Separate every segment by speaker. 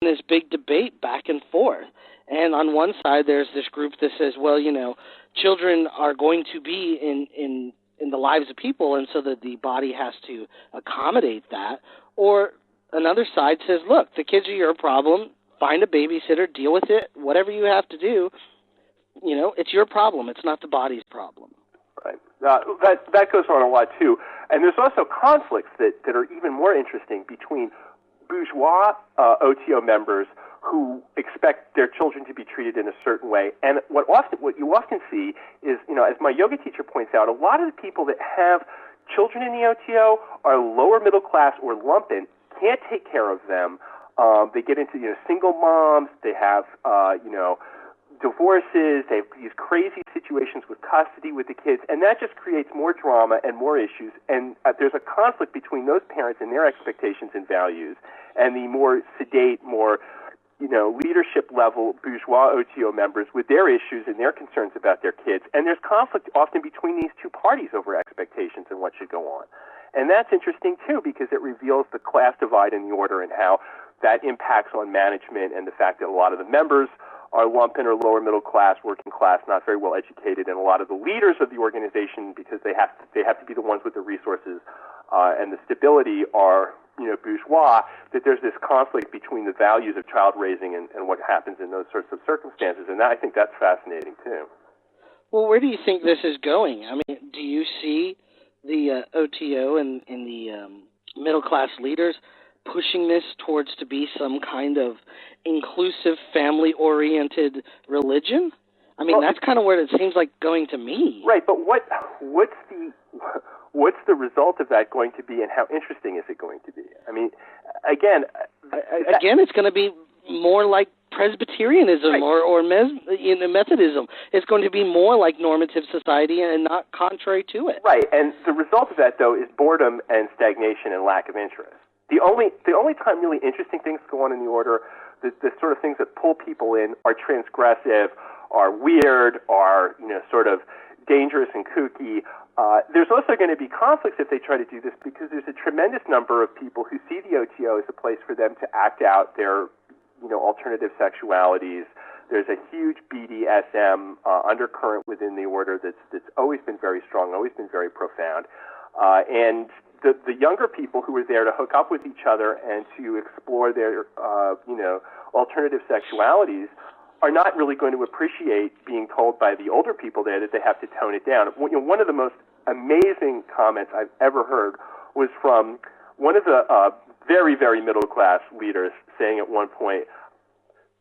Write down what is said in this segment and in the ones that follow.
Speaker 1: this big debate back and forth. And on one side, there's this group that says, well, children are going to be in the lives of people, and so that the body has to accommodate that. Or another side says, look, the kids are your problem. Find a babysitter, deal with it, whatever you have to do. It's your problem. It's not the body's problem.
Speaker 2: Right. That goes on a lot, too. And there's also conflicts that are even more interesting between bourgeois OTO members who expect their children to be treated in a certain way. And what you often see is, as my yoga teacher points out, a lot of the people that have children in the OTO are lower middle class or lumpen, can't take care of them. They get into single moms. They have divorces. They have these crazy situations with custody with the kids, and that just creates more drama and more issues. And there's a conflict between those parents and their expectations and values, and the more sedate, more leadership level bourgeois OTO members with their issues and their concerns about their kids. And there's conflict often between these two parties over expectations and what should go on. And that's interesting, too, because it reveals the class divide in the order and how that impacts on management and the fact that a lot of the members are lumpen or lower middle class, working class, not very well educated, and a lot of the leaders of the organization, because they have to be the ones with the resources and the stability, are bourgeois. That there's this conflict between the values of child raising and what happens in those sorts of circumstances, and I think that's fascinating too.
Speaker 1: Well, where do you think this is going? I mean, do you see the OTO and the middle class leaders pushing this towards to be some kind of inclusive, family-oriented religion? I mean, that's kind of where it seems like going to me.
Speaker 2: Right, but what's the result of that going to be, and how interesting is it going to be? I mean, again,
Speaker 1: it's going to be more like Presbyterianism, right, or Methodism. It's going to be more like normative society and not contrary to it.
Speaker 2: Right, and the result of that, though, is boredom and stagnation and lack of interest. The only time really interesting things go on in the order, the sort of things that pull people in, are transgressive, are weird, are sort of dangerous and kooky. There's also going to be conflicts if they try to do this, because there's a tremendous number of people who see the OTO as a place for them to act out their alternative sexualities. There's a huge BDSM undercurrent within the order that's always been very strong, always been very profound, and the younger people who are there to hook up with each other and to explore their, alternative sexualities are not really going to appreciate being told by the older people there that they have to tone it down. One of the most amazing comments I've ever heard was from one of the very, very middle-class leaders saying at one point,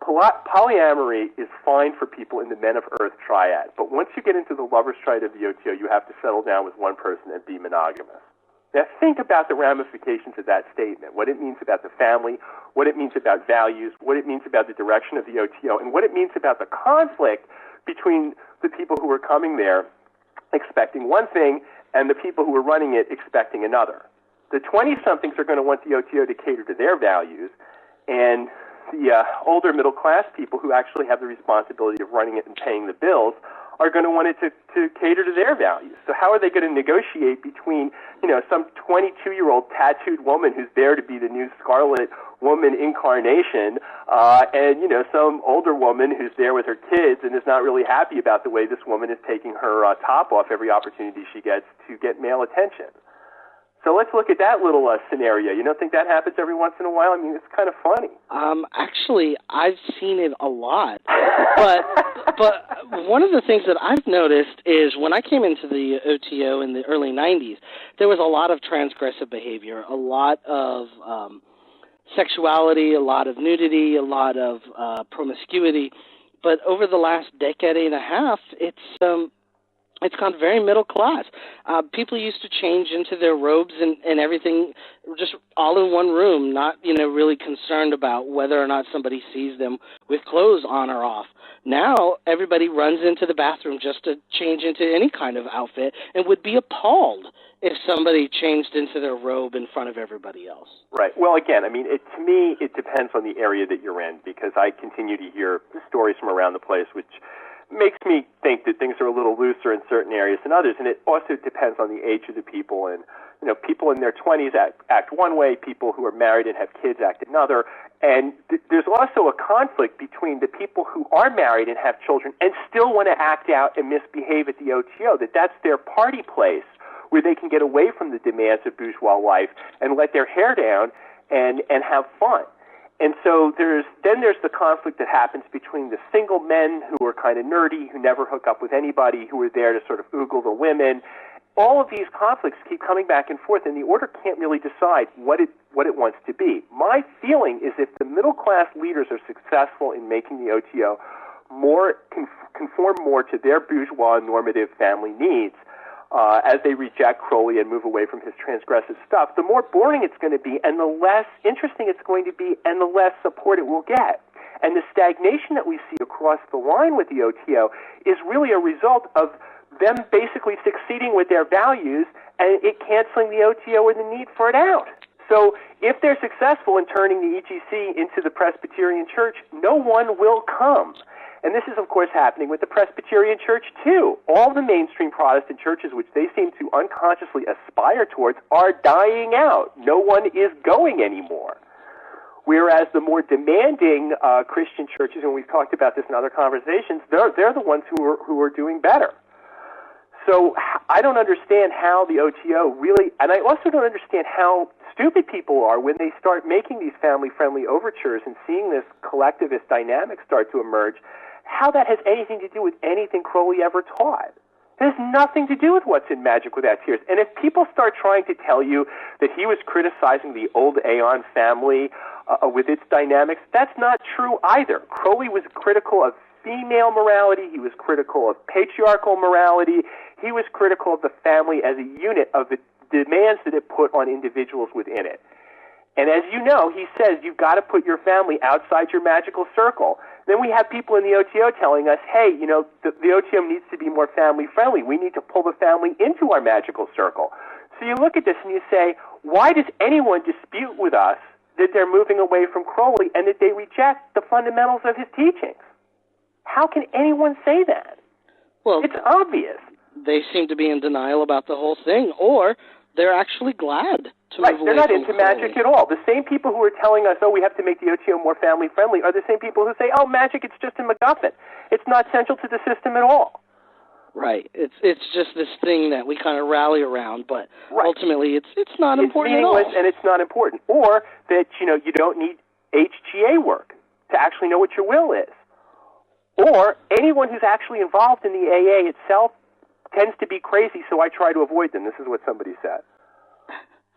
Speaker 2: polyamory is fine for people in the Men of Earth triad, but once you get into the lover's triad of the OTO, you have to settle down with one person and be monogamous. Now think about the ramifications of that statement, what it means about the family, what it means about values, what it means about the direction of the OTO, and what it means about the conflict between the people who are coming there expecting one thing and the people who are running it expecting another. The 20-somethings are going to want the OTO to cater to their values, and the older middle-class people who actually have the responsibility of running it and paying the bills are going to want it to cater to their values. So how are they going to negotiate between, some 22-year-old tattooed woman who's there to be the new Scarlet Woman incarnation, and, some older woman who's there with her kids and is not really happy about the way this woman is taking her top off every opportunity she gets to get male attention? So let's look at that little scenario. You don't think that happens every once in a while? I mean, it's kind of funny.
Speaker 1: Actually, I've seen it a lot. But one of the things that I've noticed is when I came into the OTO in the early 90s, there was a lot of transgressive behavior, a lot of sexuality, a lot of nudity, a lot of promiscuity. But over the last decade and a half, it's gone very middle class. People used to change into their robes and everything just all in one room, not, really concerned about whether or not somebody sees them with clothes on or off. Now everybody runs into the bathroom just to change into any kind of outfit and would be appalled if somebody changed into their robe in front of everybody else.
Speaker 2: Right. Well, again, I mean, to me, it depends on the area that you're in, because I continue to hear stories from around the place which makes me think that things are a little looser in certain areas than others, and it also depends on the age of the people and, people in their 20s act one way, people who are married and have kids act another. And there's also a conflict between the people who are married and have children and still want to act out and misbehave at the OTO, that's their party place where they can get away from the demands of bourgeois life and let their hair down and have fun. And so there's the conflict that happens between the single men who are kind of nerdy, who never hook up with anybody, who are there to sort of oogle the women. All of these conflicts keep coming back and forth, and the order can't really decide what it wants to be. My feeling is if the middle-class leaders are successful in making the OTO conform more to their bourgeois normative family needs, as they reject Crowley and move away from his transgressive stuff, the more boring it's going to be and the less interesting it's going to be and the less support it will get. And the stagnation that we see across the line with the OTO is really a result of them basically succeeding with their values and it canceling the OTO or the need for it out. So if they're successful in turning the EGC into the Presbyterian Church, no one will come. And this is, of course, happening with the Presbyterian Church, too. All the mainstream Protestant churches, which they seem to unconsciously aspire towards, are dying out. No one is going anymore. Whereas the more demanding Christian churches, and we've talked about this in other conversations, they're the ones who are doing better. So I don't understand how the OTO really, and I also don't understand how stupid people are when they start making these family-friendly overtures and seeing this collectivist dynamic start to emerge, how that has anything to do with anything Crowley ever taught. It has nothing to do with what's in Magic Without Tears. And if people start trying to tell you that he was criticizing the old Aeon family with its dynamics, that's not true either. Crowley was critical of female morality. He was critical of patriarchal morality. He was critical of the family as a unit, of the demands that it put on individuals within it. And as you know, he says you've got to put your family outside your magical circle. Then we have people in the OTO telling us, hey, the OTO needs to be more family-friendly. We need to pull the family into our magical circle. So you look at this and you say, why does anyone dispute with us that they're moving away from Crowley and that they reject the fundamentals of his teachings? How can anyone say that?
Speaker 1: Well,
Speaker 2: it's obvious.
Speaker 1: They seem to be in denial about the whole thing, or they're actually glad to move away
Speaker 2: they're not
Speaker 1: from
Speaker 2: into
Speaker 1: Crowley.
Speaker 2: magic at all. The same people who are telling us, we have to make the OTO more family-friendly, are the same people who say, magic, it's just a MacGuffin. It's not central to the system at all.
Speaker 1: Right. It's just this thing that we kind of rally around, but ultimately it's not important at all.
Speaker 2: It's meaningless and it's not important. Or that, you don't need HGA work to actually know what your will is. Or anyone who's actually involved in the AA itself tends to be crazy, so I try to avoid them. This is what somebody said.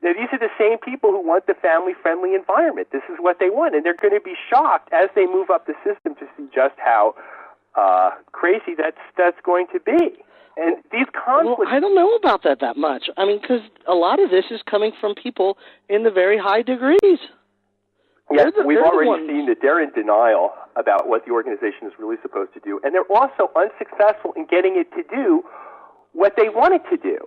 Speaker 2: Now, these are the same people who want the family-friendly environment. This is what they want, and they're going to be shocked as they move up the system to see just how crazy that's going to be. And these conflicts...
Speaker 1: Well, I don't know about that much. I mean, because a lot of this is coming from people in the very high degrees.
Speaker 2: Yes, we've already seen that they're in denial about what the organization is really supposed to do, and they're also unsuccessful in getting it to do what they want it to do.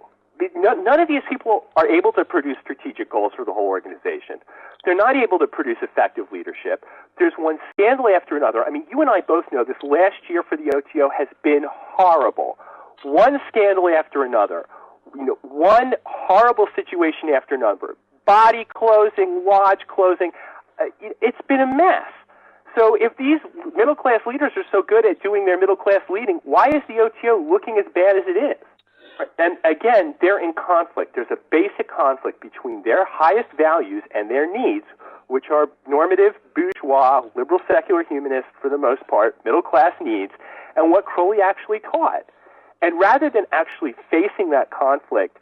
Speaker 2: None of these people are able to produce strategic goals for the whole organization. They're not able to produce effective leadership. There's one scandal after another. I mean, you and I both know this last year for the OTO has been horrible. One scandal after another. One horrible situation after another. Body closing, lodge closing. It's been a mess. So if these middle-class leaders are so good at doing their middle-class leading, why is the OTO looking as bad as it is? And again, they're in conflict. There's a basic conflict between their highest values and their needs, which are normative, bourgeois, liberal, secular humanist, for the most part, middle-class needs, and what Crowley actually taught. And rather than actually facing that conflict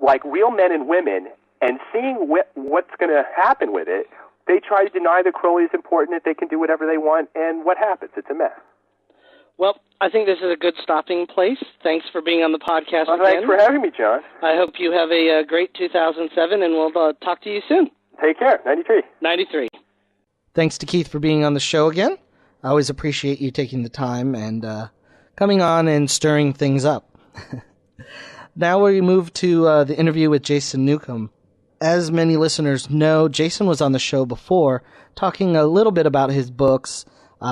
Speaker 2: like real men and women and seeing what's going to happen with it, they try to deny that Crowley is important, that they can do whatever they want, and what happens? It's a mess.
Speaker 1: Well, I think this is a good stopping place. Thanks for being on the podcast again.
Speaker 2: Thanks for having me, John.
Speaker 1: I hope you have a great 2007, and we'll talk to you soon.
Speaker 2: Take care. 93.
Speaker 1: 93.
Speaker 3: Thanks to Keith for being on the show again. I always appreciate you taking the time and coming on and stirring things up. Now we move to the interview with Jason Newcomb. As many listeners know, Jason was on the show before, talking a little bit about his books.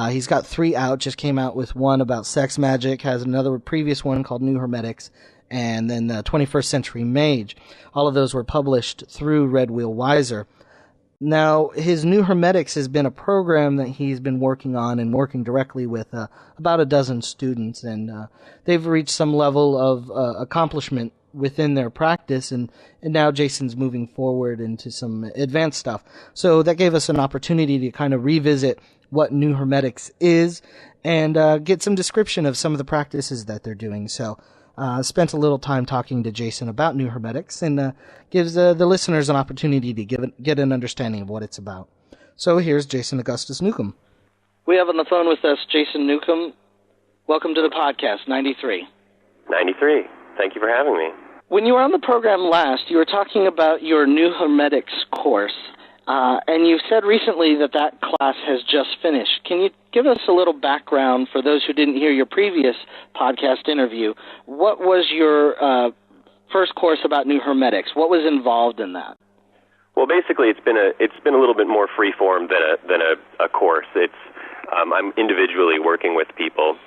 Speaker 3: He's got 3 out, just came out with one about sex magic, has another previous one called New Hermetics, and then the 21st Century Mage. All of those were published through Red Wheel Wiser. Now, his New Hermetics has been a program that he's been working on and working directly with about a dozen students, and they've reached some level of accomplishment within their practice, and now Jason's moving forward into some advanced stuff. So that gave us an opportunity to kind of revisit what New Hermetics is and get some description of some of the practices that they're doing. So spent a little time talking to Jason about New Hermetics, and gives the listeners an opportunity to get an understanding of what it's about. So here's Jason Augustus Newcomb.
Speaker 1: We have on the phone with us Jason Newcomb. Welcome to the podcast, 93.
Speaker 4: 93. Thank you for having me.
Speaker 1: When you were on the program last, you were talking about your New Hermetics course, and you said recently that class has just finished. Can you give us a little background for those who didn't hear your previous podcast interview? What was your first course about New Hermetics? What was involved in that?
Speaker 4: Well, basically, it's been a little bit more free-form than a course. I'm individually working with people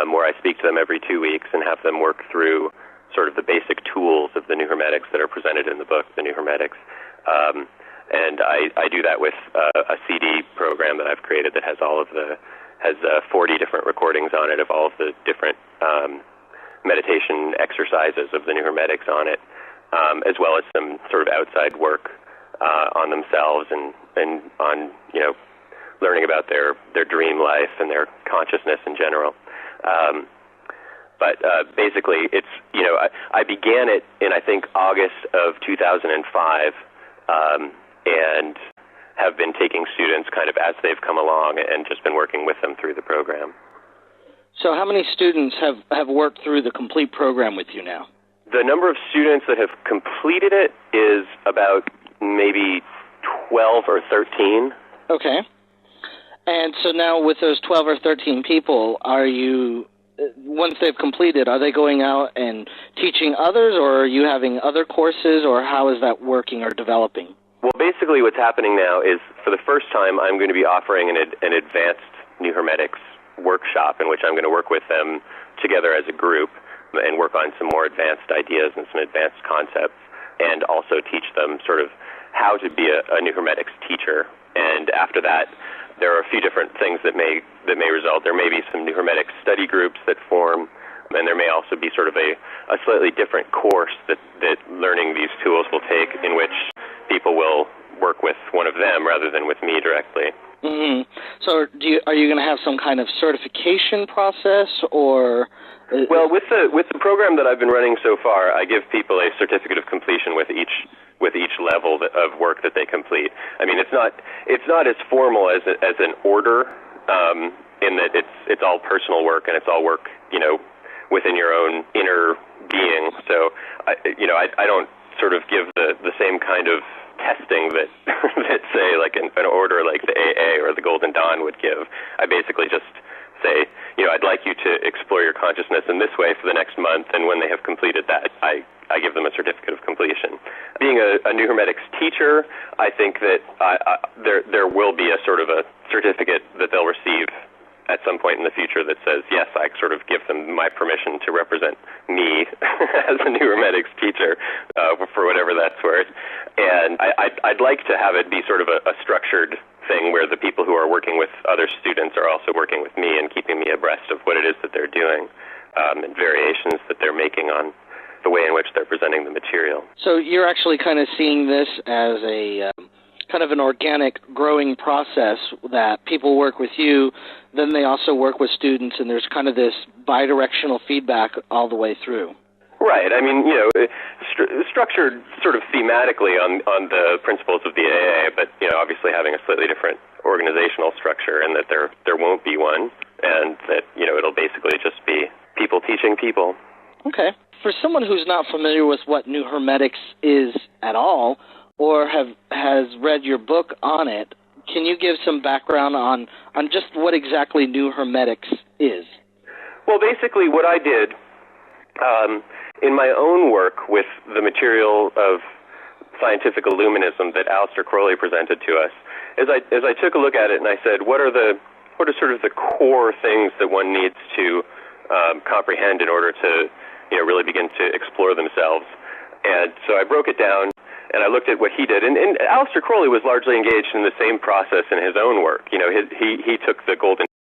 Speaker 4: where I speak to them every 2 weeks and have them work through sort of the basic tools of the New Hermetics that are presented in the book, The New Hermetics. And I do that with a CD program that I've created that has 40 different recordings on it of all of the different meditation exercises of the New Hermetics on it, as well as some sort of outside work on themselves and on learning about their dream life and their consciousness in general. But basically, it's I began it in I think August of 2005. And have been taking students kind of as they've come along and just been working with them through the program.
Speaker 1: So how many students have worked through the complete program with you now?
Speaker 4: The number of students that have completed it is about maybe 12 or 13.
Speaker 1: Okay. And so now with those 12 or 13 people, once they've completed, are they going out and teaching others, or are you having other courses, or how is that working or developing?
Speaker 4: Well, basically what's happening now is, for the first time, I'm going to be offering an advanced New Hermetics workshop in which I'm going to work with them together as a group and work on some more advanced ideas and some advanced concepts, and also teach them sort of how to be a New Hermetics teacher. And after that, there are a few different things that may result. There may be some New Hermetics study groups that form, and there may also be sort of a slightly different course that learning these tools will take, in which people will work with one of them rather than with me directly.
Speaker 1: Mm-hmm. So are you going to have some kind of certification process, or?
Speaker 4: Well, with the program that I've been running so far, I give people a certificate of completion with each level of work that they complete. I mean, it's not as formal as an order, in that it's all personal work and it's all work within your own inner being. So I don't sort of give the same kind of testing that say like an order like the AA or the Golden Dawn would give. I basically just say, I'd like you to explore your consciousness in this way for the next month, and when they have completed that, I give them a certificate of completion. Being a New Hermetics teacher, I think that there will be a sort of a certificate that they'll receive at some point in the future that says, yes, I sort of give them my permission to represent me as a New Hermetics teacher, for whatever that's worth. And I'd like to have it be sort of a structured thing where the people who are working with other students are also working with me and keeping me abreast of what it is that they're doing, and variations that they're making on the way in which they're presenting the material.
Speaker 1: So you're actually kind of seeing this as a kind of an organic growing process, that people work with you, then they also work with students, and there's kind of this bidirectional feedback all the way through.
Speaker 4: Right. I mean, structured sort of thematically on the principles of the AA, but, obviously having a slightly different organizational structure, and that there won't be one, and that, it'll basically just be people teaching people.
Speaker 1: Okay. For someone who's not familiar with what New Hermetics is at all, or has read your book on it, can you give some background on just what exactly New Hermetics is?
Speaker 4: Well, basically what I did in my own work with the material of scientific illuminism that Aleister Crowley presented to us, as I took a look at it and I said, what are sort of the core things that one needs to comprehend in order to really begin to explore themselves. And so I broke it down, and I looked at what he did. And Aleister Crowley was largely engaged in the same process in his own work. He took the golden